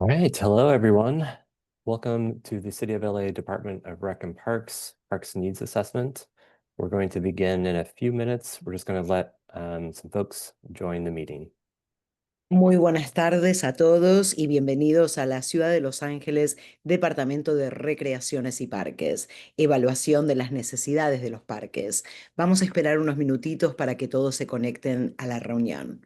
All right, hello everyone. Welcome to the City of LA Department of Rec and Parks Needs Assessment. We're going to begin in a few minutes. We're just going to let some folks join the meeting. Muy buenas tardes a todos y bienvenidos a la Ciudad de Los Ángeles, Departamento de Recreaciones y Parques, evaluación de las necesidades de los parques. Vamos a esperar unos minutitos para que todos se conecten a la reunión.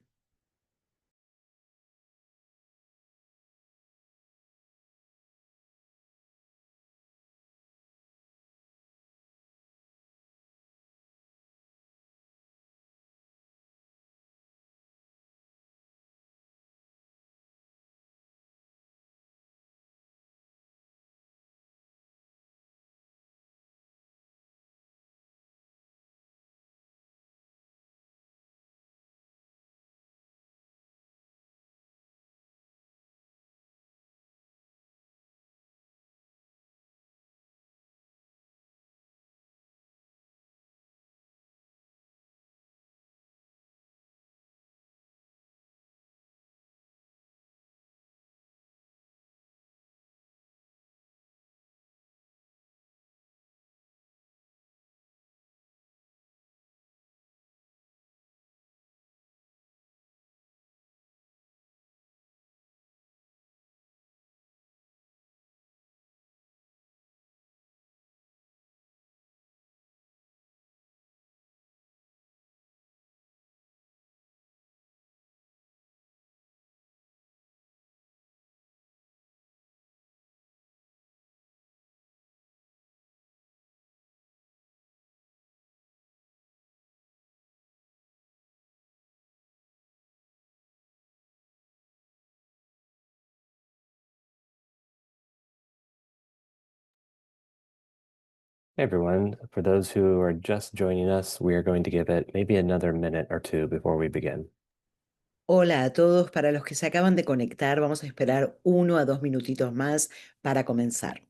Hey everyone, for those who are just joining us, we are going to give it maybe another minute or two before we begin. Hola a todos, para los que se acaban de conectar, vamos a esperar 1 a 2 minutitos más para comenzar.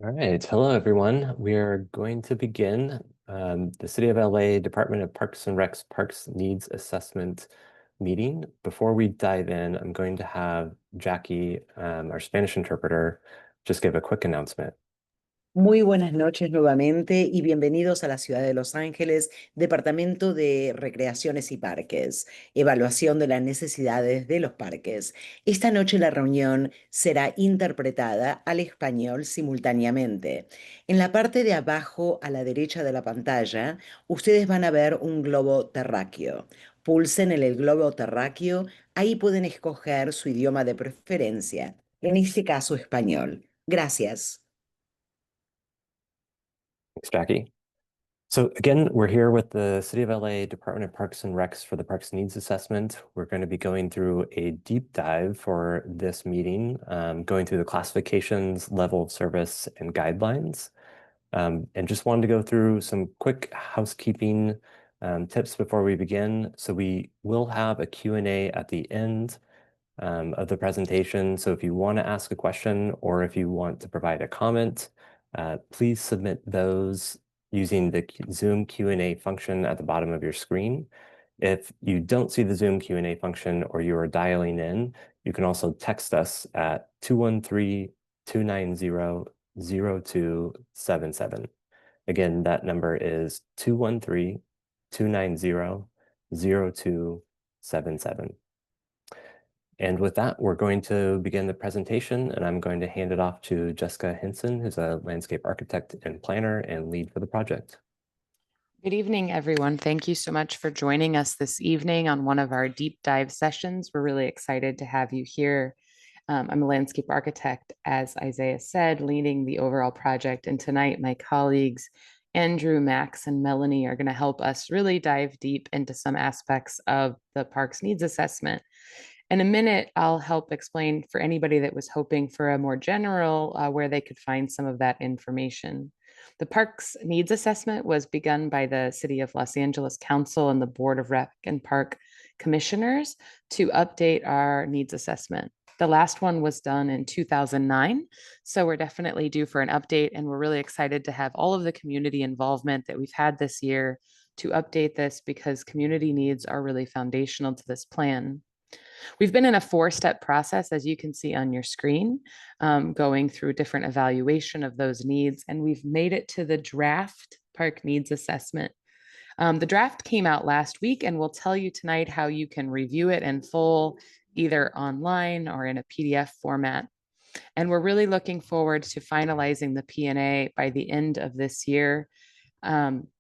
All right, hello everyone. We are going to begin the City of LA Department of Parks and Recs Parks Needs Assessment meeting. Before we dive in, I'm going to have Jackie, our Spanish interpreter, just give a quick announcement. Muy buenas noches nuevamente y bienvenidos a la Ciudad de Los Ángeles, Departamento de Recreaciones y Parques, evaluación de las necesidades de los parques. Esta noche la reunión será interpretada al español simultáneamente. En la parte de abajo a la derecha de la pantalla, ustedes van a ver un globo terráqueo. Pulsen en el globo terráqueo, ahí pueden escoger su idioma de preferencia, en este caso español. Gracias. Thanks, Jackie. So again, we're here with the City of LA Department of Parks and Recs for the Parks Needs Assessment. We're going to be going through a deep dive for this meeting, going through the classifications, level of service, and guidelines. And just wanted to go through some quick housekeeping tips before we begin. So we will have a Q&A at the end of the presentation. So if you want to ask a question or if you want to provide a comment, please submit those using the Zoom Q&A function at the bottom of your screen. If you don't see the Zoom Q&A function or you are dialing in, you can also text us at 213-290-0277. Again, that number is 213-290-0277. And with that, we're going to begin the presentation, and I'm going to hand it off to Jessica Hinson, who's a landscape architect and planner and lead for the project. Good evening, everyone. Thank you so much for joining us this evening on one of our deep dive sessions. We're really excited to have you here. I'm a landscape architect, as Isaiah said, leading the overall project. And tonight, my colleagues, Andrew, Max, and Melanie are going to help us really dive deep into some aspects of the park's needs assessment. In a minute, I'll help explain for anybody that was hoping for a more general where they could find some of that information. The park's needs assessment was begun by the City of Los Angeles Council and the Board of Rec and Park Commissioners to update our needs assessment. The last one was done in 2009, so we're definitely due for an update, and we're really excited to have all of the community involvement that we've had this year to update this because community needs are really foundational to this plan. We've been in a 4-step process, as you can see on your screen, going through different evaluation of those needs, and we've made it to the draft park needs assessment. The draft came out last week, and we'll tell you tonight how you can review it in full, either online or in a PDF format. And we're really looking forward to finalizing the P&A by the end of this year.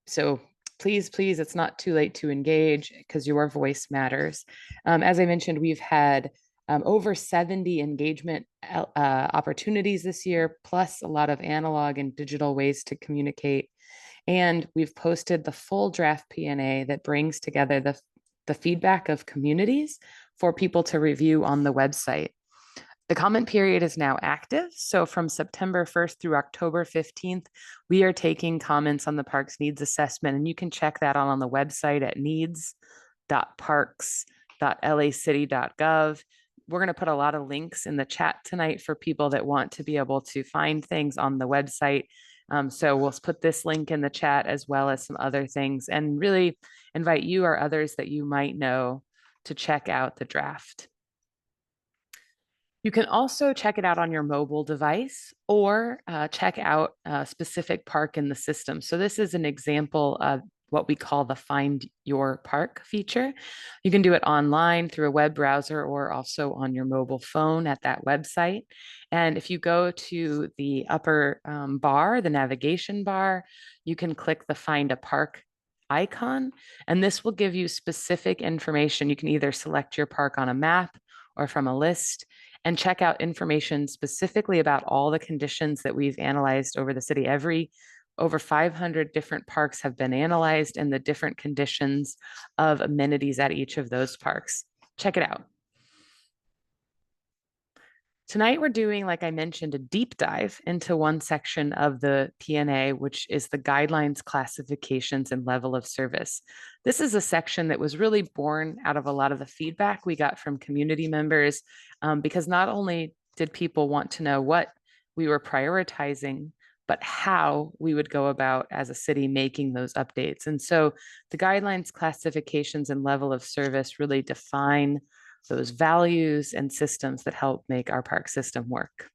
So please, it's not too late to engage because your voice matters. As I mentioned, we've had over 70 engagement opportunities this year, plus a lot of analog and digital ways to communicate. And we've posted the full draft P&A that brings together the feedback of communities for people to review on the website. The comment period is now active. So from September 1st through October 15th, we are taking comments on the park's needs assessment, and you can check that out on the website at needs.parks.lacity.gov. We're going to put a lot of links in the chat tonight for people that want to be able to find things on the website. So we'll put this link in the chat as well as some other things, and really invite you or others that you might know to check out the draft. You can also check it out on your mobile device or check out a specific park in the system. So this is an example of what we call the Find Your Park feature. You can do it online through a web browser or also on your mobile phone at that website. And if you go to the upper bar, the navigation bar, you can click the Find a Park icon, and this will give you specific information. You can either select your park on a map or from a list, and check out information specifically about all the conditions that we've analyzed over the city. Over 500 different parks have been analyzed and the different conditions of amenities at each of those parks. Check it out. Tonight, we're doing, like I mentioned, a deep dive into one section of the P&A, which is the guidelines, classifications, and level of service. This is a section that was really born out of a lot of the feedback we got from community members, because not only did people want to know what we were prioritizing, but how we would go about as a city making those updates. And so the guidelines, classifications, and level of service really define those values and systems that help make our park system work.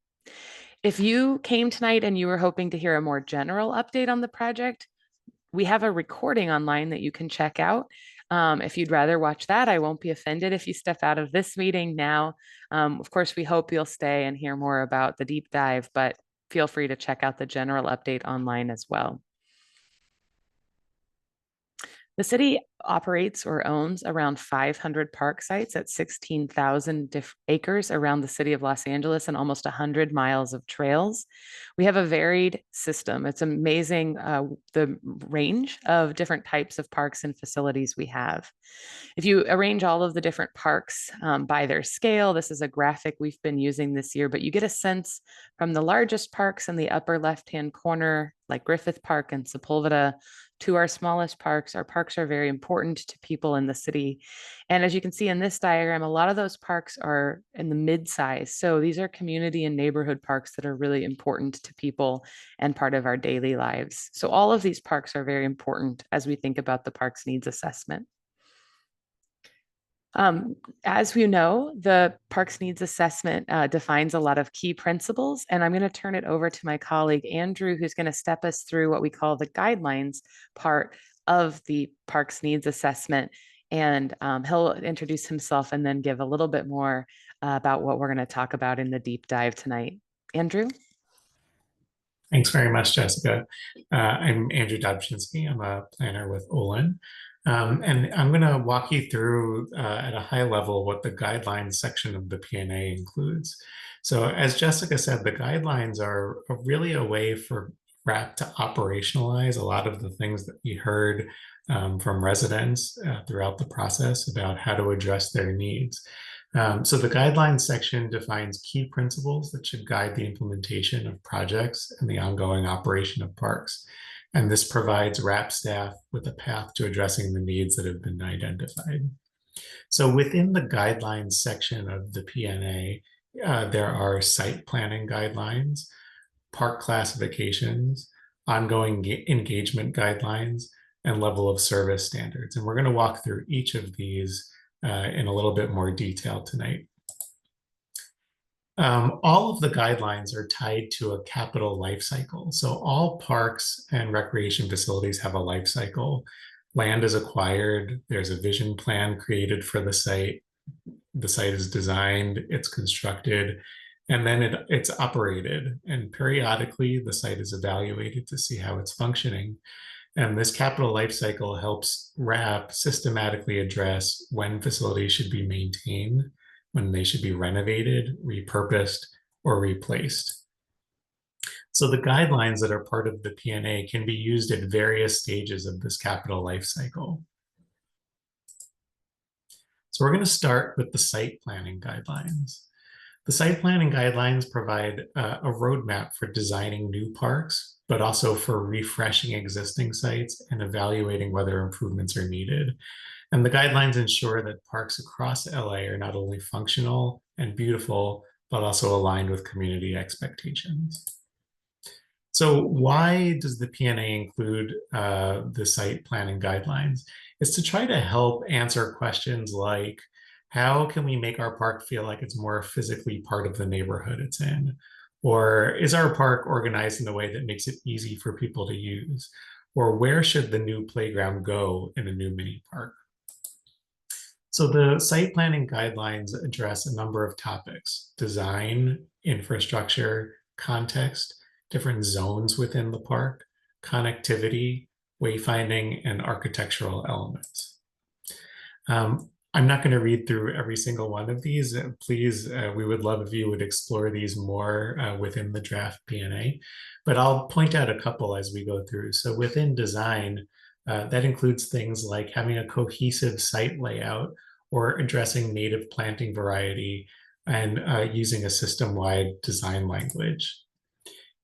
If you came tonight and you were hoping to hear a more general update on the project, we have a recording online that you can check out. If you'd rather watch that, I won't be offended if you step out of this meeting now. Of course, we hope you'll stay and hear more about the deep dive, but feel free to check out the general update online as well. The city operates or owns around 500 park sites at 16,000 acres around the city of Los Angeles and almost 100 miles of trails. We have a varied system. It's amazing the range of different types of parks and facilities we have. If you arrange all of the different parks by their scale, this is a graphic we've been using this year, but you get a sense from the largest parks in the upper left-hand corner, like Griffith Park and Sepulveda, to our smallest parks. Our parks are very important to people in the city. And as you can see in this diagram, a lot of those parks are in the mid-size. So these are community and neighborhood parks that are really important to people and part of our daily lives. So all of these parks are very important as we think about the parks needs assessment. As we know, the Parks Needs Assessment defines a lot of key principles, and I'm going to turn it over to my colleague, Andrew, who's going to step us through what we call the guidelines part of the Parks Needs Assessment. And he'll introduce himself and then give a little bit more about what we're going to talk about in the deep dive tonight. Andrew? Thanks very much, Jessica. I'm Andrew Dobczynski. I'm a planner with Olin. And I'm going to walk you through at a high level what the guidelines section of the P&A includes. So as Jessica said, the guidelines are really a way for RAP to operationalize a lot of the things that we heard from residents throughout the process about how to address their needs. So the guidelines section defines key principles that should guide the implementation of projects and the ongoing operation of parks. And this provides RAP staff with a path to addressing the needs that have been identified. So within the guidelines section of the P&A, there are site planning guidelines, park classifications, ongoing engagement guidelines, and level of service standards. And we're going to walk through each of these in a little bit more detail tonight. All of the guidelines are tied to a capital life cycle. So all parks and recreation facilities have a life cycle. Land is acquired, there's a vision plan created for the site is designed, it's constructed, and then it's operated. And periodically, the site is evaluated to see how it's functioning. And this capital life cycle helps RAP systematically address when facilities should be maintained, when they should be renovated, repurposed, or replaced. So the guidelines that are part of the P&A can be used at various stages of this capital life cycle. So we're going to start with the site planning guidelines. The site planning guidelines provide a roadmap for designing new parks, but also for refreshing existing sites and evaluating whether improvements are needed. And the guidelines ensure that parks across LA are not only functional and beautiful, but also aligned with community expectations. So why does the P&A include the site planning guidelines? It's to try to help answer questions like, how can we make our park feel like it's more physically part of the neighborhood it's in? Or is our park organized in a way that makes it easy for people to use? Or where should the new playground go in a new mini park? So the site planning guidelines address a number of topics: design, infrastructure, context, different zones within the park, connectivity, wayfinding, and architectural elements. I'm not going to read through every single one of these. Please, we would love if you would explore these more within the draft P&A, but I'll point out a couple as we go through. So within design, that includes things like having a cohesive site layout or addressing native planting variety and using a system-wide design language.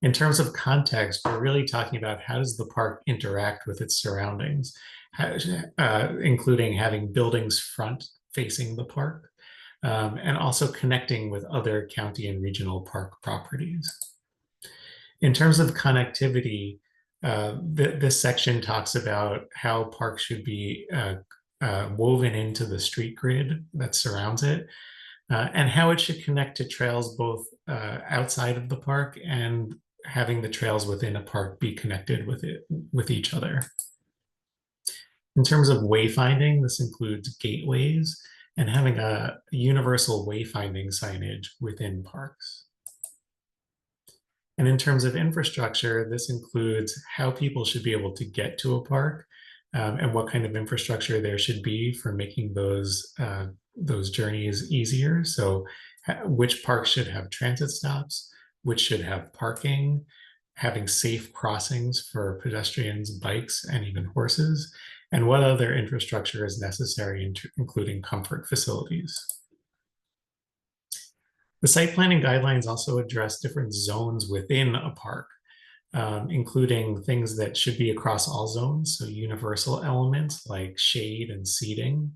In terms of context, we're really talking about how does the park interact with its surroundings, including having buildings front facing the park, and also connecting with other county and regional park properties. In terms of connectivity, this section talks about how parks should be woven into the street grid that surrounds it, and how it should connect to trails both outside of the park and having the trails within a park be connected with each other. In terms of wayfinding, this includes gateways and having a universal wayfinding signage within parks. And in terms of infrastructure, this includes how people should be able to get to a park, and what kind of infrastructure there should be for making those journeys easier. So which parks should have transit stops, which should have parking, having safe crossings for pedestrians, bikes, and even horses, and what other infrastructure is necessary, including comfort facilities. The site planning guidelines also address different zones within a park, including things that should be across all zones, so universal elements like shade and seating,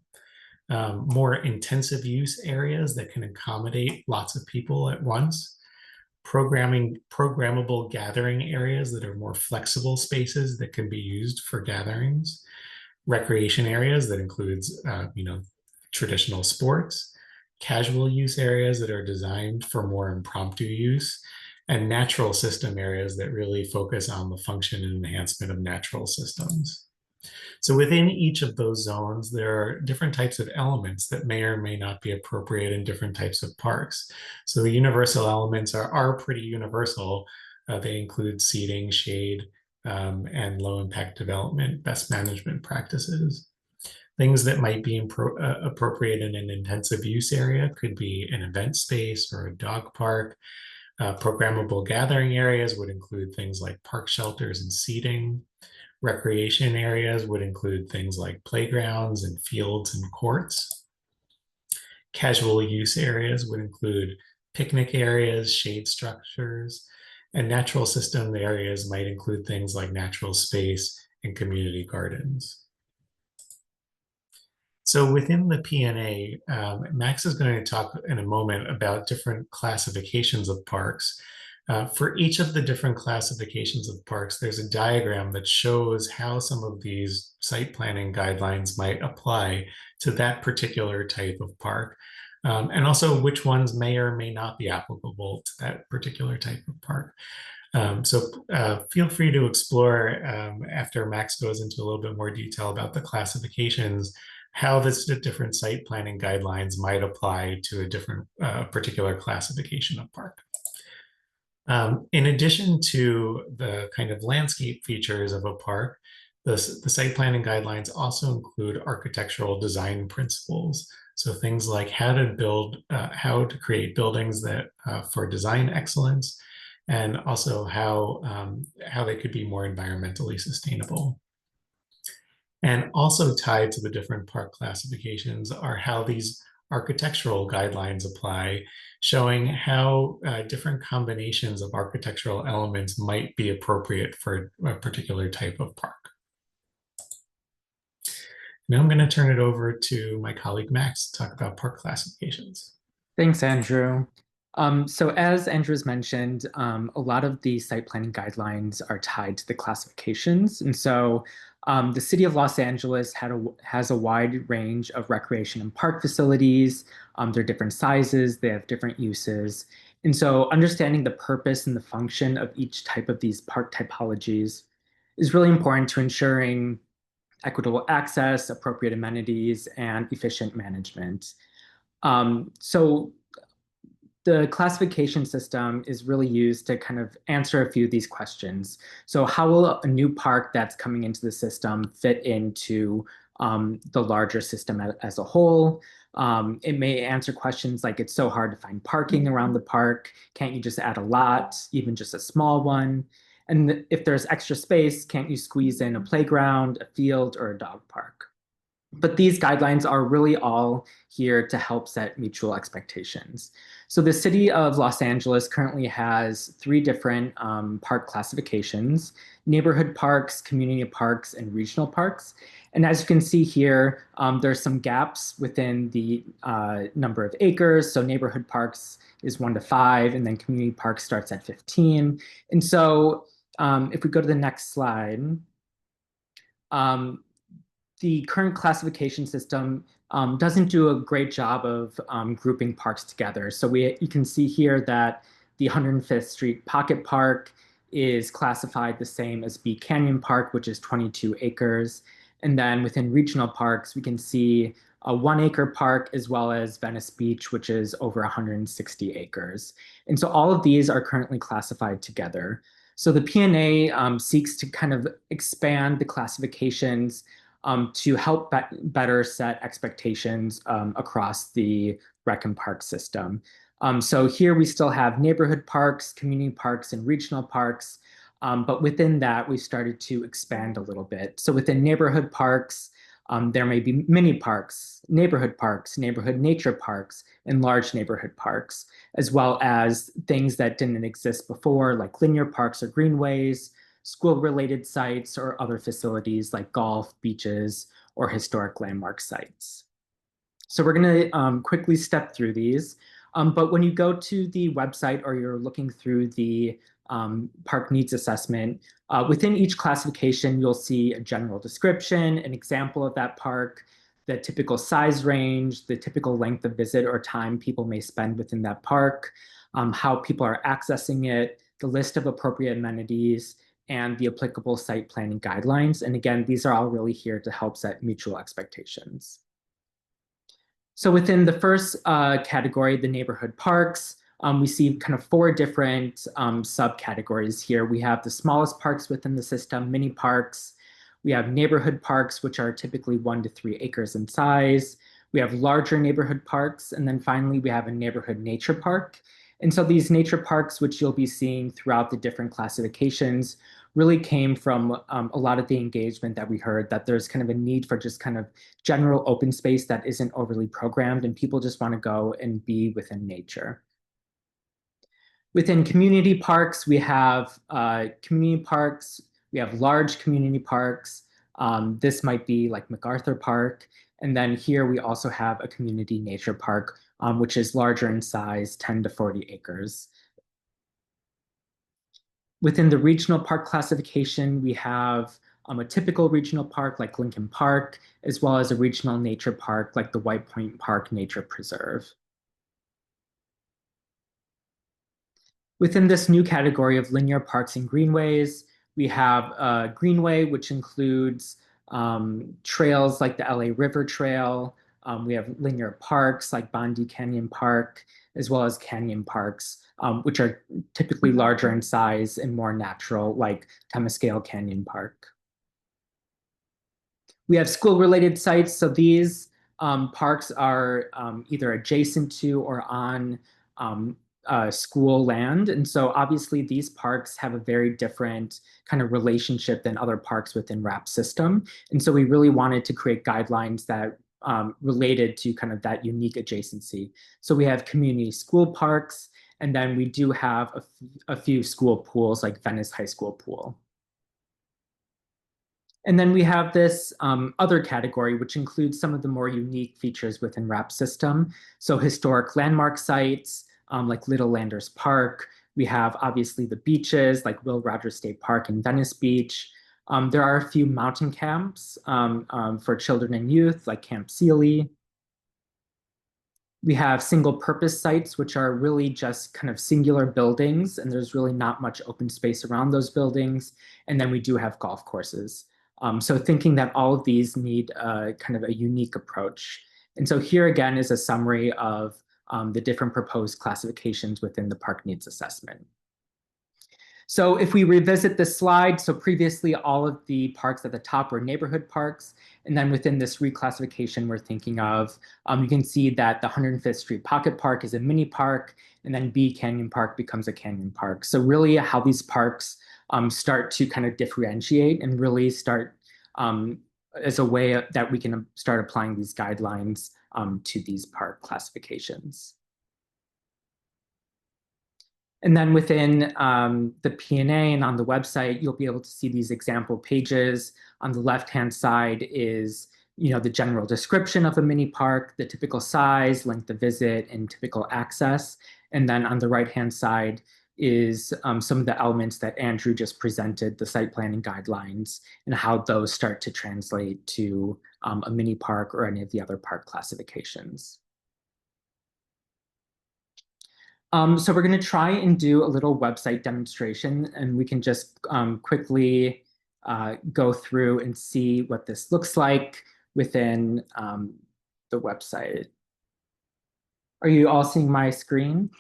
more intensive use areas that can accommodate lots of people at once, programmable gathering areas that are more flexible spaces that can be used for gatherings, recreation areas that includes traditional sports, casual use areas that are designed for more impromptu use, and natural system areas that really focus on the function and enhancement of natural systems. So within each of those zones, there are different types of elements that may or may not be appropriate in different types of parks. So the universal elements are pretty universal. They include seating, shade, and low impact development, best management practices. Things that might be appropriate in an intensive use area could be an event space or a dog park. Programmable gathering areas would include things like park shelters and seating. Recreation areas would include things like playgrounds and fields and courts. Casual use areas would include picnic areas, shade structures, and natural system areas might include things like natural space and community gardens. So within the P&A, Max is going to talk in a moment about different classifications of parks. For each of the different classifications of parks, there's a diagram that shows how some of these site planning guidelines might apply to that particular type of park, and also which ones may or may not be applicable to that particular type of park. So feel free to explore after Max goes into a little bit more detail about the classifications, how the different site planning guidelines might apply to a different particular classification of park. In addition to the kind of landscape features of a park, the site planning guidelines also include architectural design principles. So things like how to create buildings that for design excellence, and also how they could be more environmentally sustainable. And also tied to the different park classifications are how these architectural guidelines apply, showing how different combinations of architectural elements might be appropriate for a particular type of park. Now I'm going to turn it over to my colleague Max to talk about park classifications. Thanks, Andrew. So as Andrew's mentioned, a lot of the site planning guidelines are tied to the classifications. And so the city of Los Angeles has a wide range of recreation and park facilities. They're different sizes, they have different uses. And so understanding the purpose and the function of each type of these park typologies is really important to ensuring equitable access, appropriate amenities, and efficient management. So the classification system is really used to kind of answer a few of these questions. So how will a new park that's coming into the system fit into the larger system as a whole? It may answer questions like, it's so hard to find parking around the park. Can't you just add a lot, even just a small one? And if there's extra space, can't you squeeze in a playground, a field, or a dog park? But these guidelines are really all here to help set mutual expectations. So the city of Los Angeles currently has 3 different park classifications: neighborhood parks, community parks, and regional parks. And as you can see here, there's some gaps within the number of acres. So neighborhood parks is 1 to 5, and then community parks starts at 15. And so if we go to the next slide, the current classification system doesn't do a great job of grouping parks together. So you can see here that the 105th Street Pocket Park is classified the same as Bee Canyon Park, which is 22 acres. And then within regional parks, we can see a 1-acre park as well as Venice Beach, which is over 160 acres. And so all of these are currently classified together. So the P&A seeks to kind of expand the classifications to help better set expectations across the rec and park system. So here we still have neighborhood parks, community parks, and regional parks. But within that, we started to expand a little bit. So within neighborhood parks, there may be mini parks, neighborhood nature parks, and large neighborhood parks, as well as things that didn't exist before, like linear parks or greenways, school-related sites, or other facilities like golf, beaches, or historic landmark sites. So we're going to quickly step through these. But when you go to the website or you're looking through the park needs assessment, within each classification, you'll see a general description, an example of that park, the typical size range, the typical length of visit or time people may spend within that park, how people are accessing it, the list of appropriate amenities, and the applicable site planning guidelines. And again, these are all really here to help set mutual expectations. So within the first category, the neighborhood parks, we see kind of 4 different subcategories here. We have the smallest parks within the system, mini parks. We have neighborhood parks, which are typically 1 to 3 acres in size. We have larger neighborhood parks. And then finally, we have a neighborhood nature park. And so these nature parks, which you'll be seeing throughout the different classifications, really came from a lot of the engagement that we heard, that there's kind of a need for just kind of general open space that isn't overly programmed, and people just want to go and be within nature. Within community parks, we have we have large community parks. This might be like MacArthur Park. And then here we also have a community nature park, which is larger in size, 10 to 40 acres. Within the regional park classification, we have a typical regional park like Lincoln Park, as well as a regional nature park like the White Point Park Nature Preserve. Within this new category of linear parks and greenways, we have a greenway, which includes trails like the LA River Trail. We have linear parks like Bondi Canyon Park, as well as canyon parks, which are typically larger in size and more natural, like Temescale Canyon Park. We have school-related sites. So these parks are either adjacent to or on school land. And so obviously these parks have a very different kind of relationship than other parks within RAP system. And so we really wanted to create guidelines that related to kind of that unique adjacency. So we have community school parks, and then we do have a few school pools like Venice High School Pool. And then we have this other category, which includes some of the more unique features within RAP system. So historic landmark sites, like Little Landers Park. We have obviously the beaches like Will Rogers State Park and Venice Beach. There are a few mountain camps for children and youth like Camp Sealy. We have single purpose sites, which are really just kind of singular buildings, and there's really not much open space around those buildings. And then we do have golf courses. So thinking that all of these need kind of a unique approach. And so here again is a summary of the different proposed classifications within the park needs assessment. So if we revisit this slide, so previously all of the parks at the top were neighborhood parks. And then within this reclassification we're thinking of, you can see that the 105th Street Pocket Park is a mini park, and then B Canyon Park becomes a canyon park. So really how these parks start to kind of differentiate and really start as a way that we can start applying these guidelines to these park classifications. And then within the P&A and on the website, you'll be able to see these example pages. On the left-hand side is the general description of a mini park, the typical size, length of visit, and typical access. And then on the right-hand side is some of the elements that Andrew just presented, the site planning guidelines, and how those start to translate to a mini park or any of the other park classifications. So we're going to try and do a little website demonstration, and we can just quickly go through and see what this looks like within the website. Are you all seeing my screen?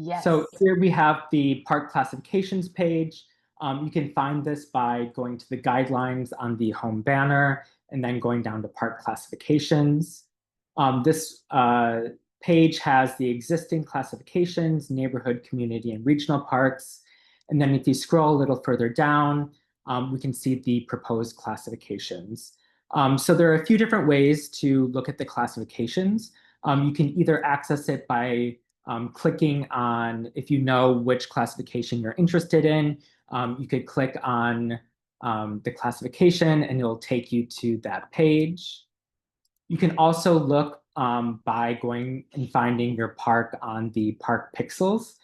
Yes. So here we have the park classifications page. You can find this by going to the guidelines on the home banner and then going down to park classifications. This page has the existing classifications, neighborhood, community, and regional parks. And then if you scroll a little further down, we can see the proposed classifications. So there are a few different ways to look at the classifications. You can either access it by clicking on, if you know which classification you're interested in, you could click on the classification and it'll take you to that page. You can also look by going and finding your park on the park pixels.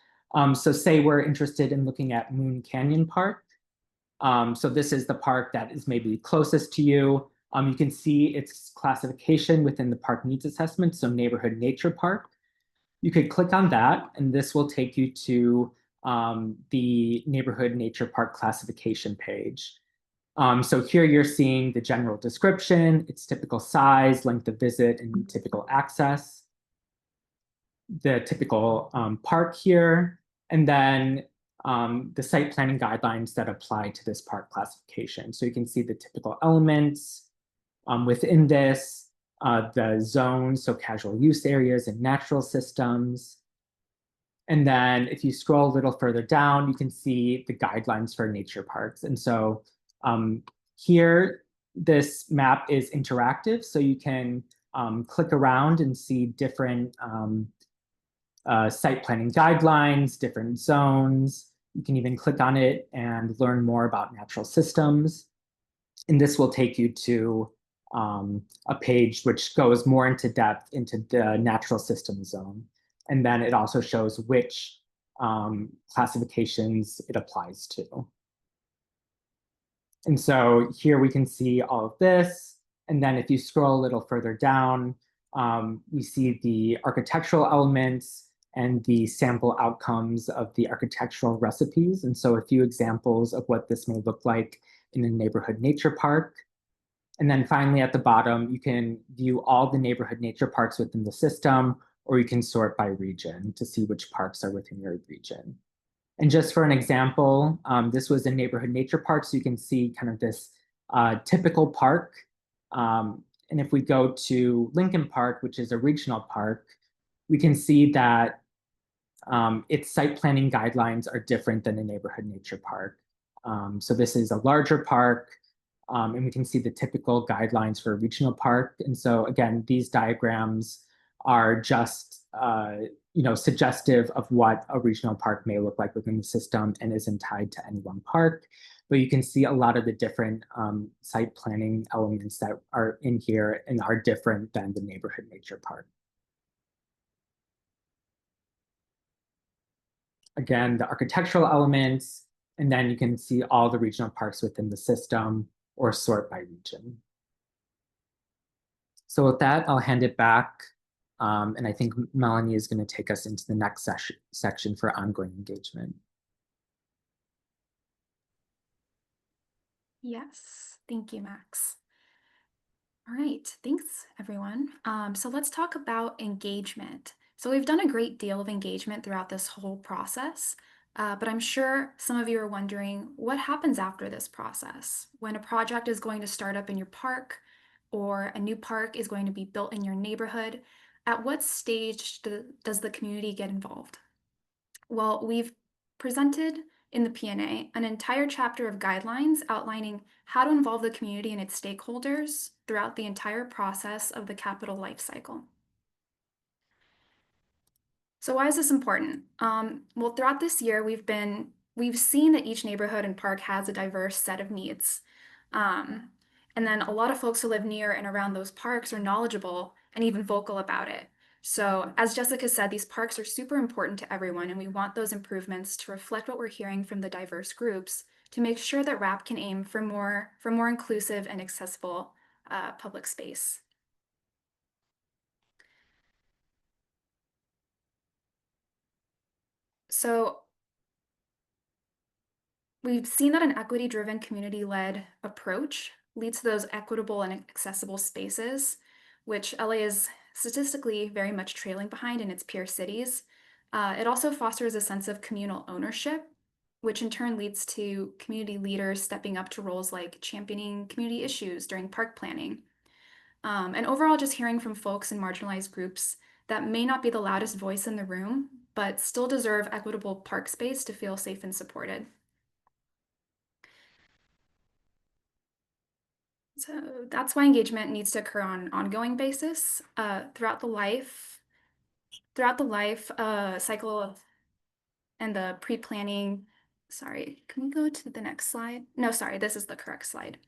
So say we're interested in looking at Moon Canyon Park. So this is the park that is maybe closest to you. You can see its classification within the park needs assessment, so neighborhood nature park. You could click on that, and this will take you to the neighborhood nature park classification page. So here you're seeing the general description, its typical size, length of visit, and typical access, the typical park here, and then the site planning guidelines that apply to this park classification. So you can see the typical elements within this, the zones, so casual use areas and natural systems. And then if you scroll a little further down, you can see the guidelines for nature parks. And so here, this map is interactive, so you can click around and see different site planning guidelines, different zones. You can even click on it and learn more about natural systems. And this will take you to a page which goes more into depth into the natural system zone. And then it also shows which classifications it applies to. And so here we can see all of this. And then if you scroll a little further down, we see the architectural elements and the sample outcomes of the architectural recipes. And so a few examples of what this may look like in a neighborhood nature park. And then finally at the bottom, you can view all the neighborhood nature parks within the system, or you can sort by region to see which parks are within your region. And just for an example, this was a neighborhood nature park, so you can see kind of this typical park. And if we go to Lincoln Park, which is a regional park, we can see that its site planning guidelines are different than a neighborhood nature park. So this is a larger park, and we can see the typical guidelines for a regional park. And so again, these diagrams are just suggestive of what a regional park may look like within the system and isn't tied to any one park. But you can see a lot of the different site planning elements that are in here and are different than the neighborhood nature park. Again, the architectural elements, and then you can see all the regional parks within the system or sort by region. So with that, I'll hand it back. And I think Melanie is going to take us into the next section for ongoing engagement. Yes, thank you, Max. All right, thanks everyone. So let's talk about engagement. So we've done a great deal of engagement throughout this whole process, but I'm sure some of you are wondering what happens after this process when a project is going to start up in your park or a new park is going to be built in your neighborhood. At what stage does the community get involved? Well, we've presented in the P&A an entire chapter of guidelines outlining how to involve the community and its stakeholders throughout the entire process of the capital life cycle. So why is this important? Well, throughout this year, we've seen that each neighborhood and park has a diverse set of needs. And then a lot of folks who live near and around those parks are knowledgeable and even vocal about it. So as Jessica said, these parks are super important to everyone, and we want those improvements to reflect what we're hearing from the diverse groups to make sure that RAP can aim for more inclusive and accessible public space. So we've seen that an equity-driven, community-led approach leads to those equitable and accessible spaces, which LA is statistically very much trailing behind in its peer cities. It also fosters a sense of communal ownership, which in turn leads to community leaders stepping up to roles like championing community issues during park planning. And overall, just hearing from folks in marginalized groups that may not be the loudest voice in the room, but still deserve equitable park space to feel safe and supported. So that's why engagement needs to occur on an ongoing basis throughout the life cycle of and the pre-planning. Sorry, can we go to the next slide? No, sorry, this is the correct slide.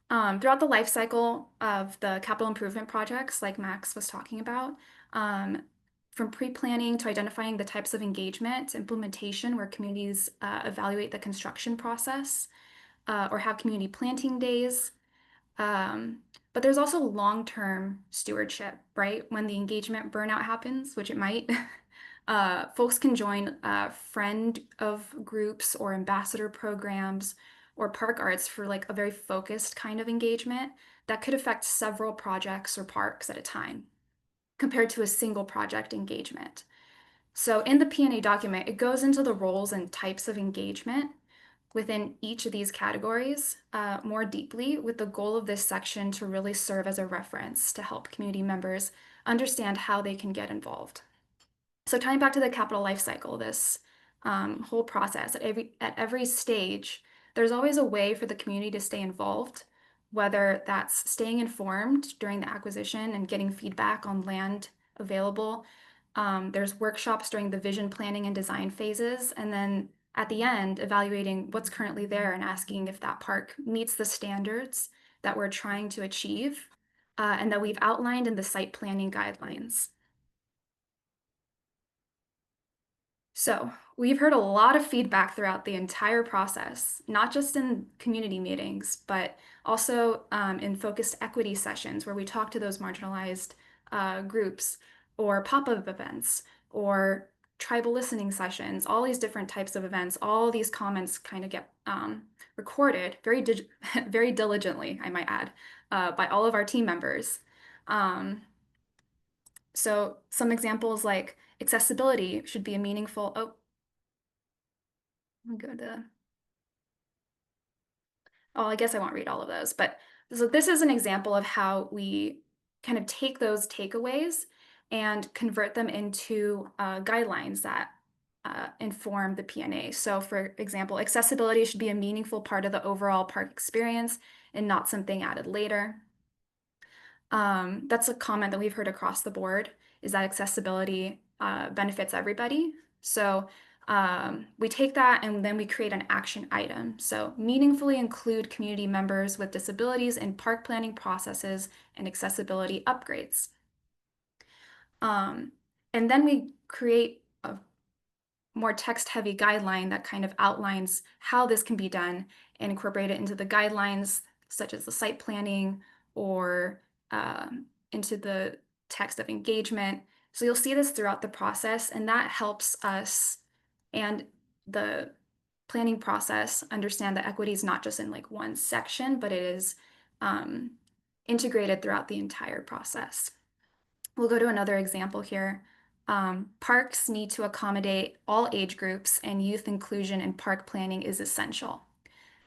Throughout the life cycle of the capital improvement projects, like Max was talking about, from pre-planning to identifying the types of engagement to implementation where communities evaluate the construction process or have community planting days. But there's also long-term stewardship, right? When the engagement burnout happens, which it might, folks can join friend of groups or ambassador programs or park arts for like a very focused kind of engagement that could affect several projects or parks at a time compared to a single project engagement. So in the P&A document, it goes into the roles and types of engagement within each of these categories more deeply, with the goal of this section to really serve as a reference to help community members understand how they can get involved. So tying back to the capital life cycle, this whole process, at every stage, there's always a way for the community to stay involved, whether that's staying informed during the acquisition and getting feedback on land available. There's workshops during the vision planning and design phases, and then at the end, evaluating what's currently there and asking if that park meets the standards that we're trying to achieve and that we've outlined in the site planning guidelines. So we've heard a lot of feedback throughout the entire process, not just in community meetings, but also in focused equity sessions where we talk to those marginalized groups, or pop-up events, or tribal listening sessions, all these different types of events. All these comments kind of get recorded very diligently, I might add, by all of our team members. So some examples like accessibility should be a meaningful, I guess I won't read all of those, but so this is an example of how we kind of take those takeaways and convert them into guidelines that inform the P&A. So for example, accessibility should be a meaningful part of the overall park experience and not something added later. That's a comment that we've heard across the board, is that accessibility benefits everybody. So we take that and then we create an action item. So meaningfully include community members with disabilities in park planning processes and accessibility upgrades. And then we create a more text-heavy guideline that kind of outlines how this can be done and incorporate it into the guidelines, such as the site planning or into the text of engagement. So you'll see this throughout the process, and that helps us and the planning process understand that equity is not just in like one section, but it is integrated throughout the entire process. We'll go to another example here. Parks need to accommodate all age groups, and youth inclusion in park planning is essential.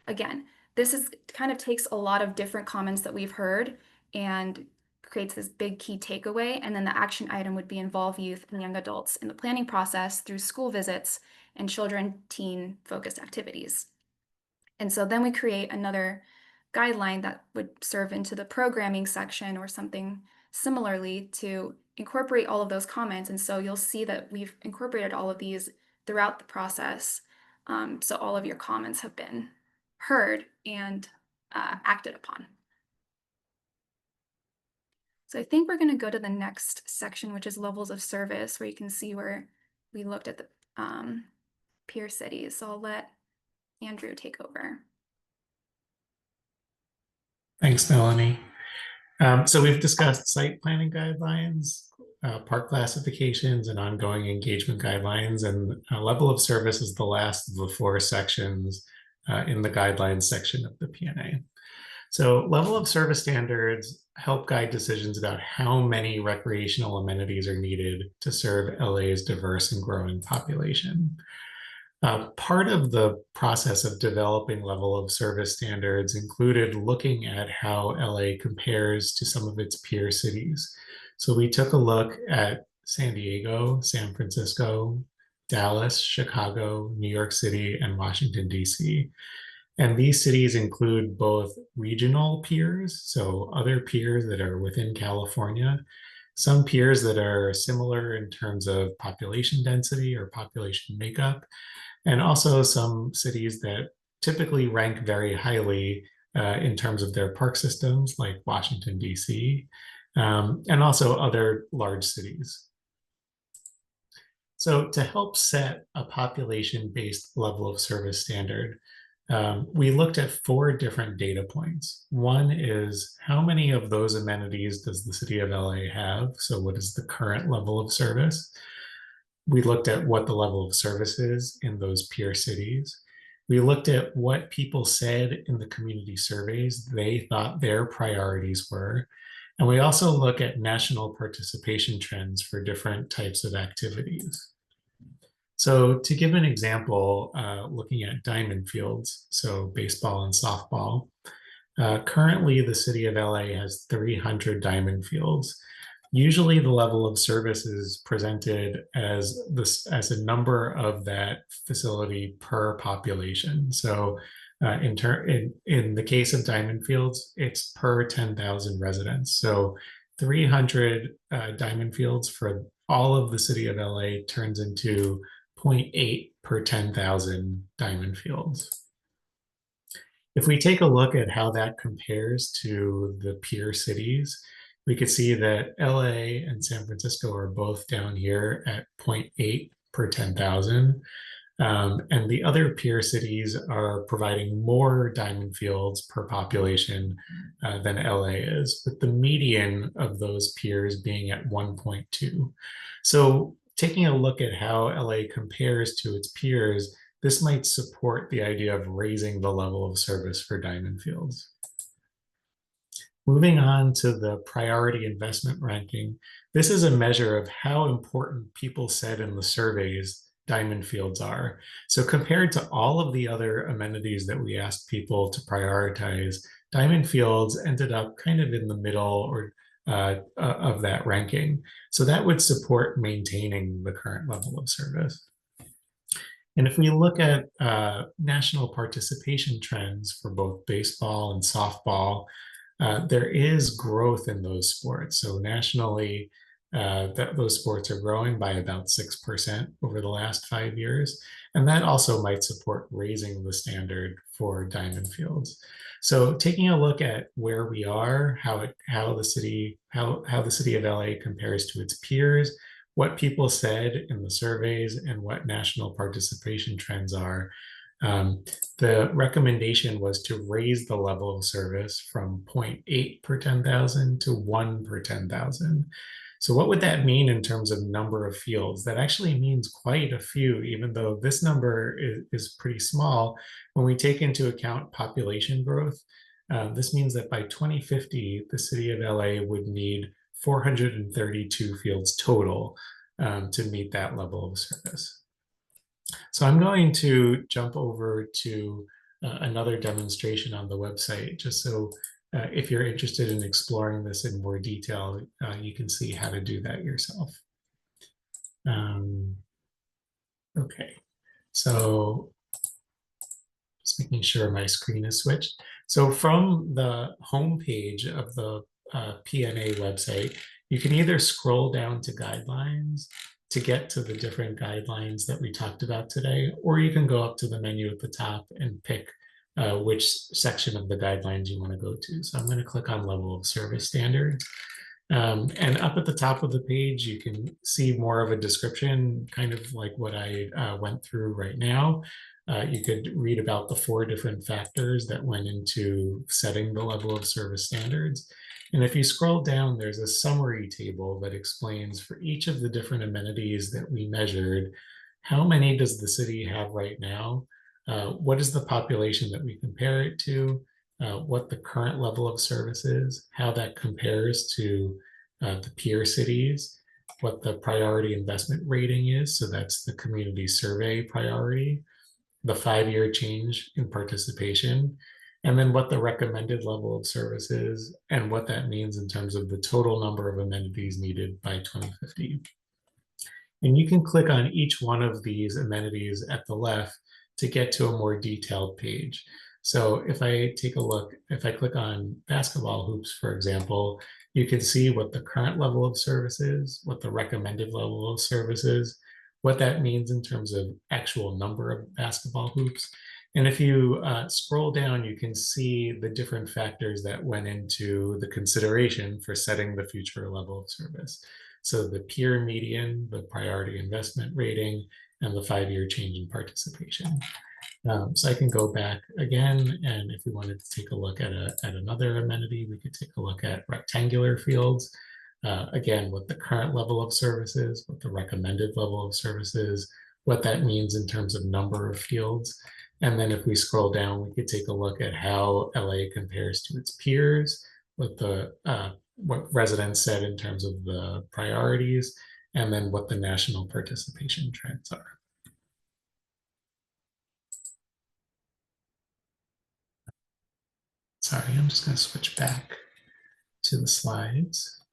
Again, this kind of takes a lot of different comments that we've heard and creates this big key takeaway. And then the action item would be involve youth and young adults in the planning process through school visits and teen focused activities. And so then we create another guideline that would serve into the programming section or something similarly to incorporate all of those comments. And so you'll see that we've incorporated all of these throughout the process. So all of your comments have been heard and acted upon. So I think we're going to go to the next section, which is levels of service, where you can see where we looked at the peer cities. So I'll let Andrew take over. Thanks, Melanie. So we've discussed site planning guidelines, park classifications, and ongoing engagement guidelines, and level of service is the last of the 4 sections in the guidelines section of the P&A. So level of service standards help guide decisions about how many recreational amenities are needed to serve LA's diverse and growing population. Part of the process of developing level of service standards included looking at how LA compares to some of its peer cities. So we took a look at San Diego, San Francisco, Dallas, Chicago, New York City, and Washington, D.C. And these cities include both regional peers, so other peers that are within California, some peers that are similar in terms of population density or population makeup, and also some cities that typically rank very highly in terms of their park systems, like Washington, D.C., and also other large cities. So to help set a population-based level of service standard, we looked at 4 different data points. One is how many of those amenities does the city of LA have? So what is the current level of service? We looked at what the level of service is in those peer cities. We looked at what people said in the community surveys they thought their priorities were. And we also look at national participation trends for different types of activities. So to give an example, looking at diamond fields, so baseball and softball, currently the city of LA has 300 diamond fields. Usually the level of service is presented as a number of that facility per population. So in the case of diamond fields, it's per 10,000 residents. So 300 diamond fields for all of the city of LA turns into 0.8 per 10,000 diamond fields. If we take a look at how that compares to the peer cities, we could see that LA and San Francisco are both down here at 0.8 per 10,000. And the other peer cities are providing more diamond fields per population than LA is, with the median of those peers being at 1.2. So taking a look at how LA compares to its peers, this might support the idea of raising the level of service for diamond fields. Moving on to the priority investment ranking, this is a measure of how important people said in the surveys diamond fields are. So compared to all of the other amenities that we asked people to prioritize, diamond fields ended up kind of in the middle or of that ranking. So that would support maintaining the current level of service. And if we look at national participation trends for both baseball and softball, there is growth in those sports. So nationally, those sports are growing by about 6% over the last 5 years. And that also might support raising the standard for diamond fields. So taking a look at where we are, how the city of LA compares to its peers, what people said in the surveys, and what national participation trends are, the recommendation was to raise the level of service from 0.8 per 10,000 to 1 per 10,000. So what would that mean in terms of number of fields? That actually means quite a few, even though this number is pretty small. When we take into account population growth, this means that by 2050, the city of LA would need 432 fields total to meet that level of service. So I'm going to jump over to another demonstration on the website, just so if you're interested in exploring this in more detail, you can see how to do that yourself. Okay, so just making sure my screen is switched. So from the home page of the PNA website, you can either scroll down to guidelines to get to the different guidelines that we talked about today, or you can go up to the menu at the top and pick which section of the guidelines you want to go to. So I'm going to click on level of service standards. And up at the top of the page, you can see more of a description, kind of like what I went through right now. You could read about the 4 different factors that went into setting the level of service standards. And if you scroll down, there's a summary table that explains for each of the different amenities that we measured, how many does the city have right now? What is the population that we compare it to? What the current level of service is, how that compares to the peer cities, what the priority investment rating is. So that's the community survey priority, the 5-year change in participation, and then what the recommended level of service is and what that means in terms of the total number of amenities needed by 2050. And you can click on each one of these amenities at the left to get to a more detailed page. So if I take a look, if I click on basketball hoops, for example, you can see what the current level of service is, what the recommended level of service is, what that means in terms of actual number of basketball hoops. And if you scroll down, you can see the different factors that went into the consideration for setting the future level of service. So the peer median, the priority investment rating, and the 5-year change in participation. So I can go back again, and if we wanted to take a look at another amenity, we could take a look at rectangular fields. Again, what the current level of service is, what the recommended level of service is, what that means in terms of number of fields. And then if we scroll down, we could take a look at how LA compares to its peers, what residents said in terms of the priorities, and then what the national participation trends are. Sorry, I'm just going to switch back to the slides.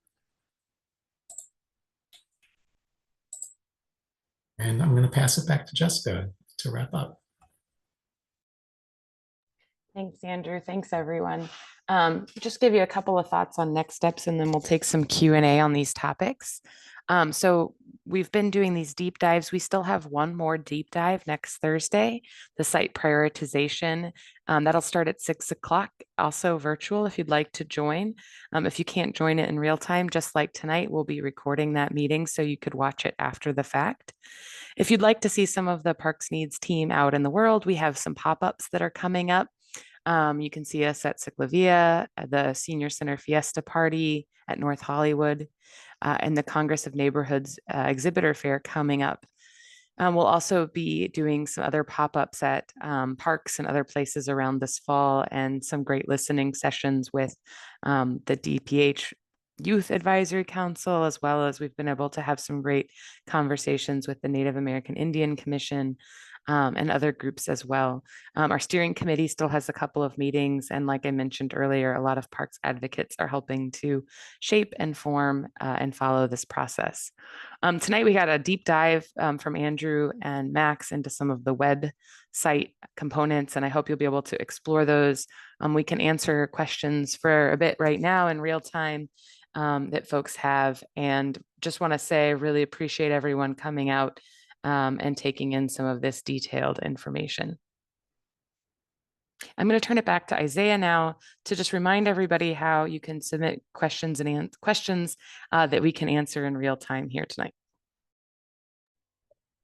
And I'm going to pass it back to Jessica to wrap up. Thanks, Andrew. Thanks, everyone. Just give you a couple of thoughts on next steps, and then we'll take some Q&A on these topics. So we've been doing these deep dives. We still have one more deep dive next Thursday, the site prioritization. That'll start at 6 o'clock, also virtual if you'd like to join. If you can't join it in real time, just like tonight, we'll be recording that meeting so you could watch it after the fact. If you'd like to see some of the Parks Needs team out in the world, we have some pop-ups that are coming up. You can see us at Ciclavia, the Senior Center Fiesta Party at North Hollywood, and the Congress of Neighborhoods exhibitor fair coming up. We'll also be doing some other pop-ups at parks and other places around this fall, and some great listening sessions with the DPH Youth Advisory Council, as well as we've been able to have some great conversations with the Native American Indian Commission, and other groups as well. Our steering committee still has a couple of meetings, and like I mentioned earlier, a lot of parks advocates are helping to shape and form and follow this process. Tonight we got a deep dive from Andrew and Max into some of the website components, and I hope you'll be able to explore those. We can answer questions for a bit right now in real time that folks have, and just want to say I really appreciate everyone coming out and taking in some of this detailed information. I'm going to turn it back to Isaiah now to just remind everybody how you can submit questions and questions that we can answer in real time here tonight.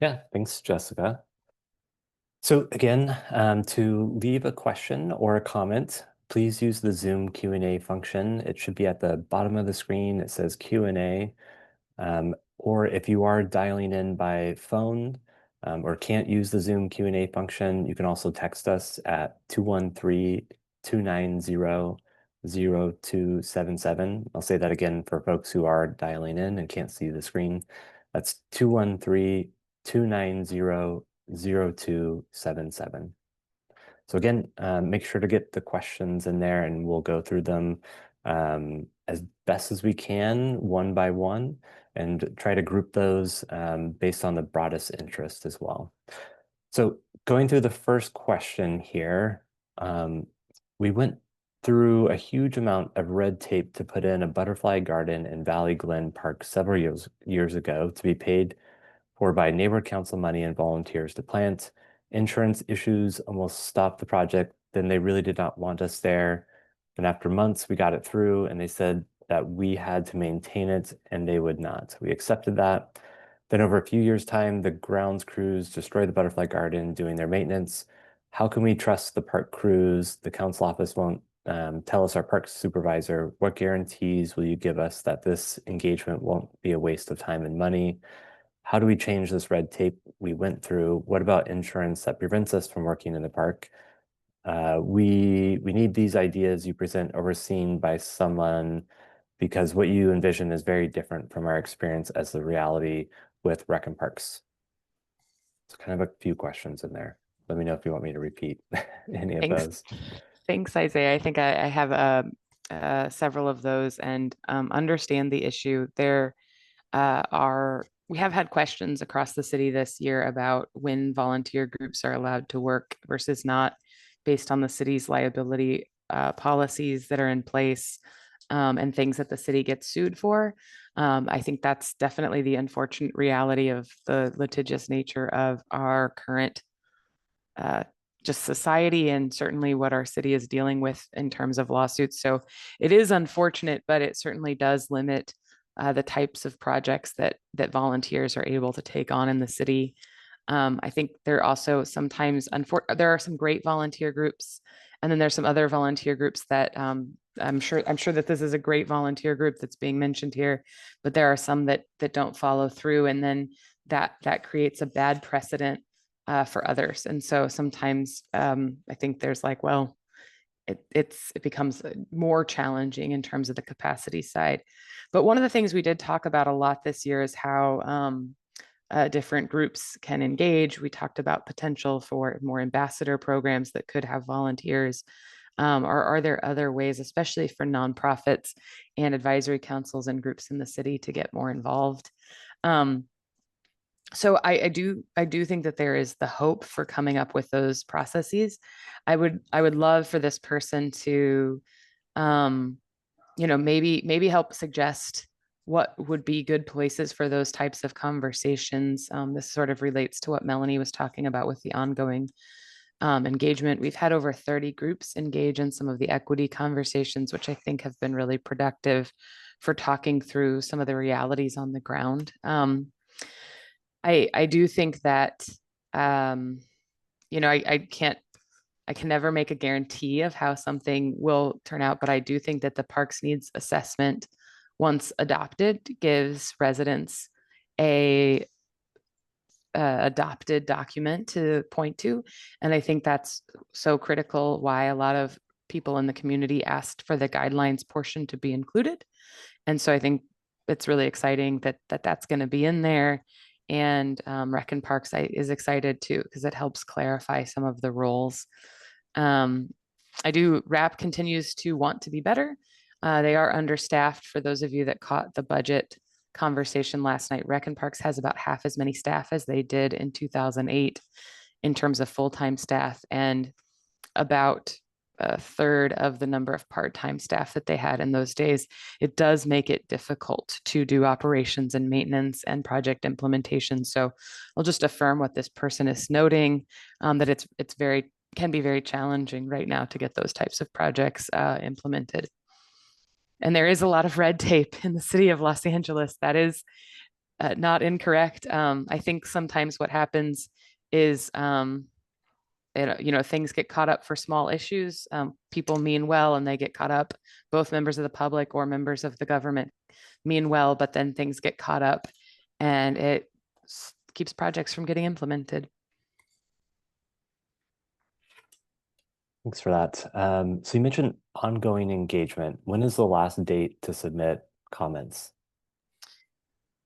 Yeah, thanks, Jessica. So again, to leave a question or a comment, please use the Zoom Q&A function. It should be at the bottom of the screen. It says Q&A. Or if you are dialing in by phone or can't use the Zoom Q&A function, you can also text us at 213-290-0277. I'll say that again for folks who are dialing in and can't see the screen. That's 213-290-0277. So again, make sure to get the questions in there, and we'll go through them as best as we can, one by one, and try to group those based on the broadest interest as well. So going through the first question here, we went through a huge amount of red tape to put in a butterfly garden in Valley Glen Park several years ago to be paid for by neighborhood council money and volunteers to plant. Insurance issues almost stopped the project. Then they really did not want us there. And after months, we got it through, and they said that we had to maintain it, and they would not. We accepted that. Then over a few years' time, the grounds crews destroyed the butterfly garden doing their maintenance. How can we trust the park crews? The council office won't tell us our park supervisor. What guarantees will you give us that this engagement won't be a waste of time and money? How do we change this red tape we went through? What about insurance that prevents us from working in the park? We need these ideas you present overseen by someone because what you envision is very different from our experience as the reality with Rec and Parks. It's kind of a few questions in there. Let me know if you want me to repeat any of those. Thanks, Isaiah. I think I have several of those and understand the issue. We have had questions across the city this year about when volunteer groups are allowed to work versus not, based on the city's liability policies that are in place and things that the city gets sued for. I think that's definitely the unfortunate reality of the litigious nature of our current just society, and certainly what our city is dealing with in terms of lawsuits. So it is unfortunate, but it certainly does limit the types of projects that volunteers are able to take on in the city. I think there are also sometimes there are some great volunteer groups, and then there's some other volunteer groups that I'm sure that this is a great volunteer group that's being mentioned here, but there are some that don't follow through, and then that creates a bad precedent for others. And so sometimes I think there's like, well, it becomes more challenging in terms of the capacity side. But one of the things we did talk about a lot this year is how different groups can engage. We talked about potential for more ambassador programs that could have volunteers. Or are there other ways, especially for nonprofits and advisory councils and groups in the city, to get more involved? So I do think that there is the hope for coming up with those processes. I would love for this person to, maybe help suggest what would be good places for those types of conversations. This sort of relates to what Melanie was talking about with the ongoing engagement. We've had over 30 groups engage in some of the equity conversations, which I think have been really productive for talking through some of the realities on the ground. I do think that, I can never make a guarantee of how something will turn out, but I do think that the parks needs assessment, once adopted, gives residents a adopted document to point to. And I think that's so critical, why a lot of people in the community asked for the guidelines portion to be included. And so I think it's really exciting that that's going to be in there. And Rec and Parks is excited too, because it helps clarify some of the roles. RAP continues to want to be better. They are understaffed. For those of you that caught the budget conversation last night, Rec and Parks has about half as many staff as they did in 2008 in terms of full-time staff, and about a third of the number of part-time staff that they had in those days. It does make it difficult to do operations and maintenance and project implementation. So I'll just affirm what this person is noting, that it's can be very challenging right now to get those types of projects implemented. And there is a lot of red tape in the city of Los Angeles. That is not incorrect. I think sometimes what happens is things get caught up for small issues. People mean well and they get caught up. Both members of the public or members of the government mean well, but then things get caught up and it keeps projects from getting implemented. Thanks for that. So you mentioned ongoing engagement. When is the last date to submit comments?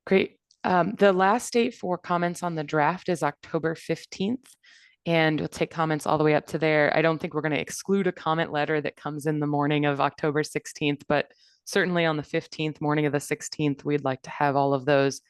Great. The last date for comments on the draft is October 15th. And we'll take comments all the way up to there. I don't think we're going to exclude a comment letter that comes in the morning of October 16th, but certainly on the 15th, morning of the 16th, we'd like to have all of those.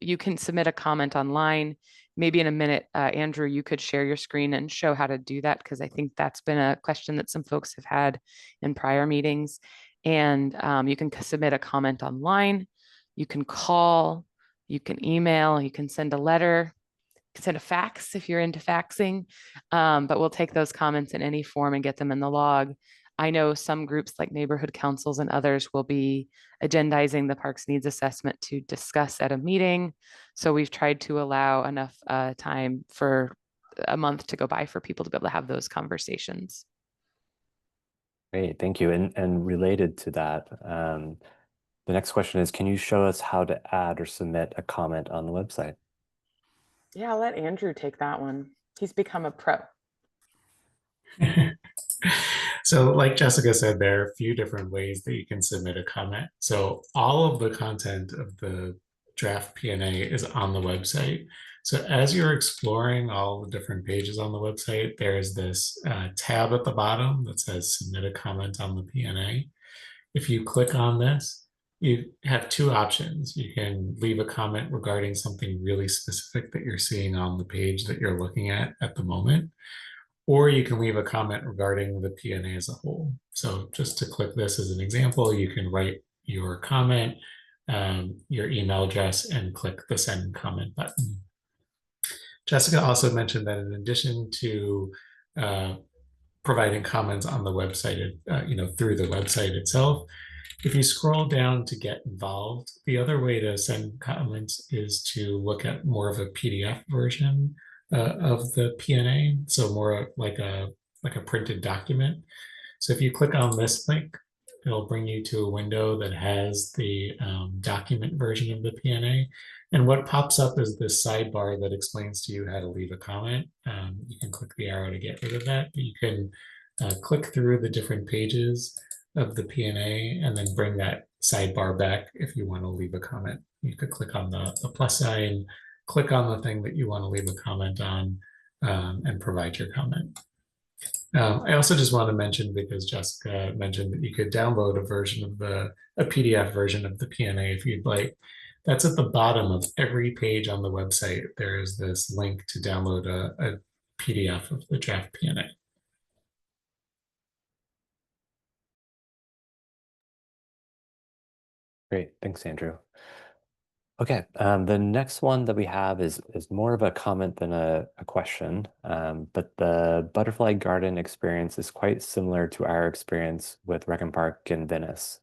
You can submit a comment online. Maybe in a minute, Andrew, you could share your screen and show how to do that, because I think that's been a question that some folks have had in prior meetings. And you can submit a comment online. You can call, you can email, you can send a letter. Send a fax if you're into faxing, but we'll take those comments in any form and get them in the log. I know some groups like neighborhood councils and others will be agendizing the parks needs assessment to discuss at a meeting. So we've tried to allow enough time for a month to go by for people to be able to have those conversations. Great, thank you. And related to that, the next question is, can you show us how to add or submit a comment on the website? Yeah, I'll let Andrew take that one. He's become a pro. So like Jessica said, there are a few different ways that you can submit a comment. So all of the content of the draft P&A is on the website. So as you're exploring all the different pages on the website, there is this tab at the bottom that says submit a comment on the P&A. If you click on this, you have two options. You can leave a comment regarding something really specific that you're seeing on the page that you're looking at the moment, or you can leave a comment regarding the P&A as a whole. So just to click this as an example, you can write your comment, your email address, and click the send comment button. Jessica also mentioned that in addition to providing comments on the website, through the website itself, if you scroll down to get involved, the other way to send comments is to look at more of a PDF version of the P&A, so more like a printed document. So if you click on this link, it'll bring you to a window that has the document version of the P&A. And what pops up is this sidebar that explains to you how to leave a comment. You can click the arrow to get rid of that, but you can click through the different pages of the P&A and then bring that sidebar back if you want to leave a comment. You could click on the plus sign, click on the thing that you want to leave a comment on, and provide your comment. I also just want to mention, because Jessica mentioned that you could download a PDF version of the P&A if you'd like. That's at the bottom of every page on the website. There is this link to download a PDF of the draft P&A. Great, thanks, Andrew. Okay, the next one that we have is more of a comment than a question, but the butterfly garden experience is quite similar to our experience with Rec and Park in Venice.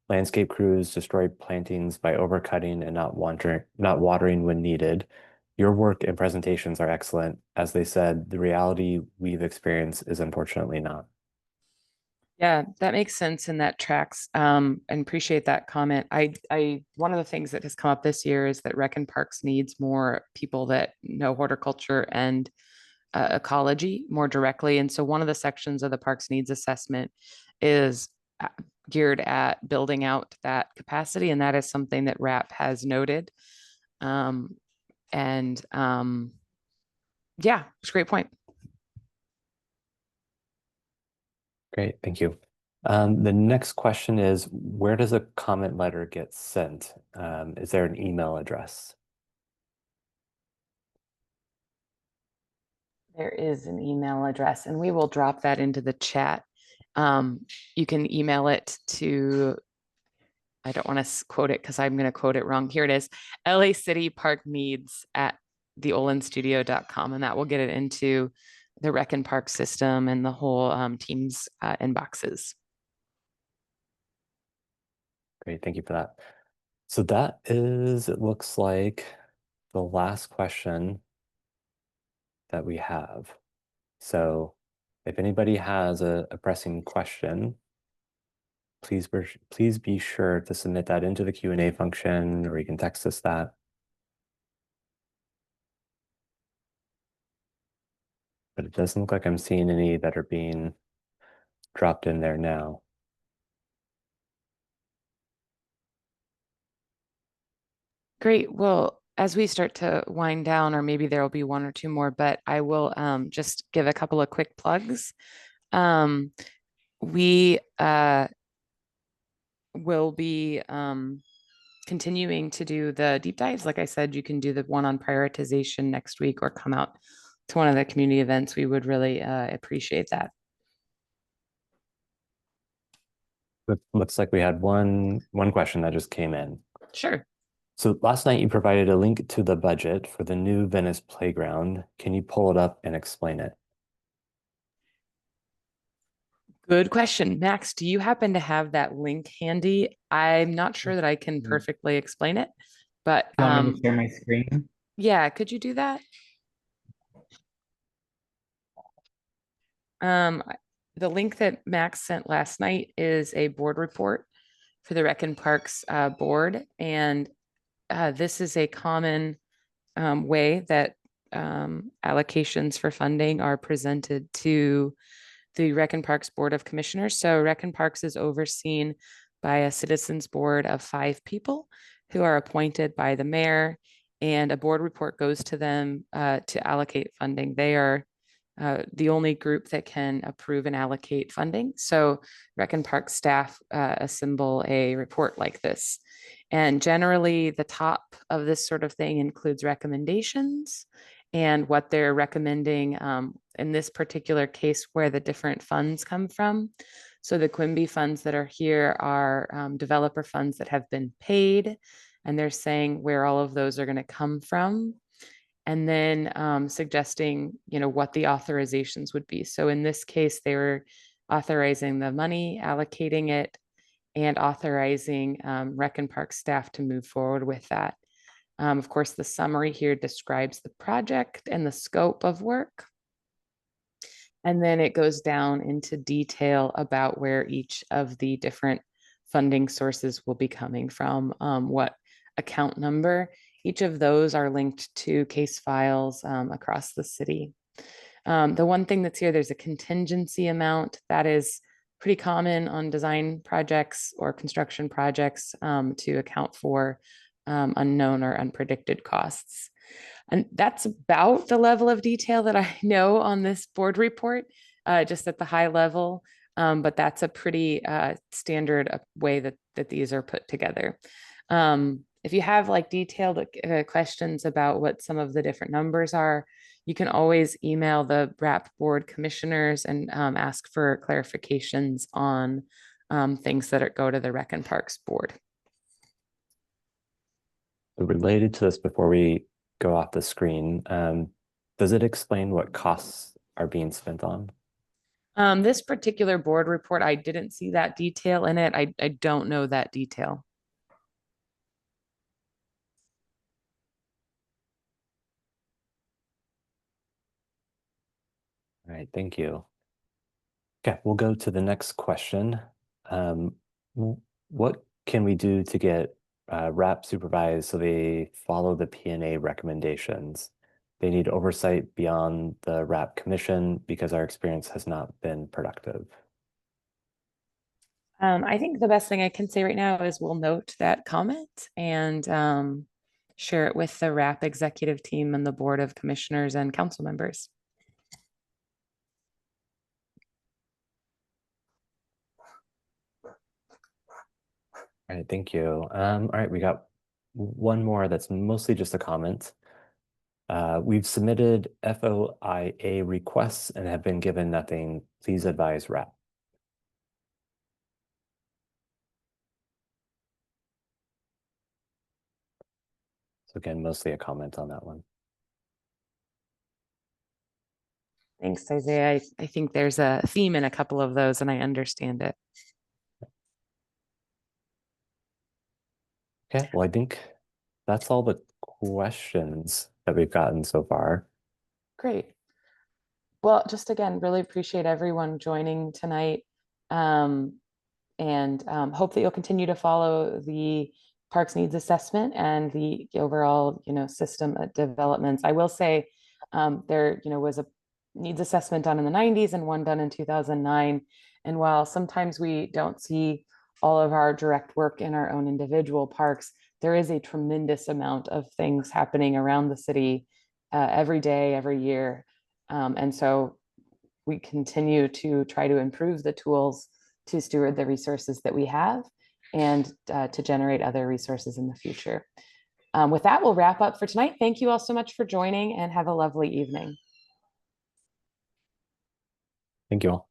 Landscape crews destroy plantings by overcutting and not watering when needed. Your work and presentations are excellent. As they said, the reality we've experienced is unfortunately not. Yeah, that makes sense and that tracks. And appreciate that comment. One of the things that has come up this year is that Rec and Parks needs more people that know horticulture and ecology more directly. And so one of the sections of the Parks Needs Assessment is geared at building out that capacity, and that is something that RAP has noted. Yeah, it's a great point. Great, thank you. The next question is, where does a comment letter get sent? Is there an email address? There is an email address, and we will drop that into the chat. You can email it to, I don't want to quote it because I'm going to quote it wrong. Here it is, LA City Park Needs at theolinstudio.com, and that will get it into the Rec and Park system and the whole team's inboxes. Great, thank you for that. So that is, it looks like, the last question that we have. So if anybody has a pressing question, please be sure to submit that into the Q&A function, or you can text us that. But it doesn't look like I'm seeing any that are being dropped in there now. Great. Well, as we start to wind down, or maybe there will be one or two more, but I will just give a couple of quick plugs. We will be continuing to do the deep dives. Like I said, you can do the one on prioritization next week or come out to one of the community events. We would really appreciate that. Looks like we had one question that just came in. Sure. So last night you provided a link to the budget for the new Venice playground. Can you pull it up and explain it? Good question. Max, do you happen to have that link handy? I'm not sure that I can perfectly explain it, but You want me to share my screen? yeah, could you do that? The link that Max sent last night is a board report for the Rec and Parks board, and this is a common way that allocations for funding are presented to the Rec and Parks Board of Commissioners. So Rec and Parks is overseen by a citizens board of 5 people who are appointed by the mayor, and a board report goes to them to allocate funding. They are the only group that can approve and allocate funding. So Rec and Park staff assemble a report like this. And generally the top of this sort of thing includes recommendations and what they're recommending in this particular case, where the different funds come from. So the Quimby funds that are here are developer funds that have been paid, and they're saying where all of those are going to come from. And then suggesting, what the authorizations would be. So in this case, they were authorizing the money, allocating it, and authorizing Rec and Park staff to move forward with that. Of course, the summary here describes the project and the scope of work. And then it goes down into detail about where each of the different funding sources will be coming from, what account number. Each of those are linked to case files across the city. The one thing that's here, there's a contingency amount that is pretty common on design projects or construction projects to account for unknown or unpredicted costs. And that's about the level of detail that I know on this board report, just at the high level. But that's a pretty standard way that these are put together. If you have detailed questions about what some of the different numbers are, you can always email the RAP board commissioners and ask for clarifications on things that go to the Rec and Parks board. Related to this, before we go off the screen, does it explain what costs are being spent on? This particular board report, I didn't see that detail in it. I don't know that detail. All right, thank you. Okay, we'll go to the next question. What can we do to get RAP supervised so they follow the P&A recommendations? They need oversight beyond the RAP commission because our experience has not been productive. I think the best thing I can say right now is we'll note that comment and share it with the RAP executive team and the board of commissioners and council members. All right, thank you. All right, we got one more that's mostly just a comment. We've submitted FOIA requests and have been given nothing. Please advise RAP. So again, mostly a comment on that one. Thanks, Isaiah. I think there's a theme in a couple of those, and I understand it. Okay, well, I think that's all the questions that we've gotten so far. Great. Well, just again, really appreciate everyone joining tonight, and hope that you'll continue to follow the Parks Needs Assessment and the overall, system developments. I will say there, was a needs assessment done in the 90s and one done in 2009. And while sometimes we don't see all of our direct work in our own individual parks, there is a tremendous amount of things happening around the city every day, every year. And so we continue to try to improve the tools to steward the resources that we have and to generate other resources in the future. With that, we'll wrap up for tonight. Thank you all so much for joining, and have a lovely evening. Thank you all.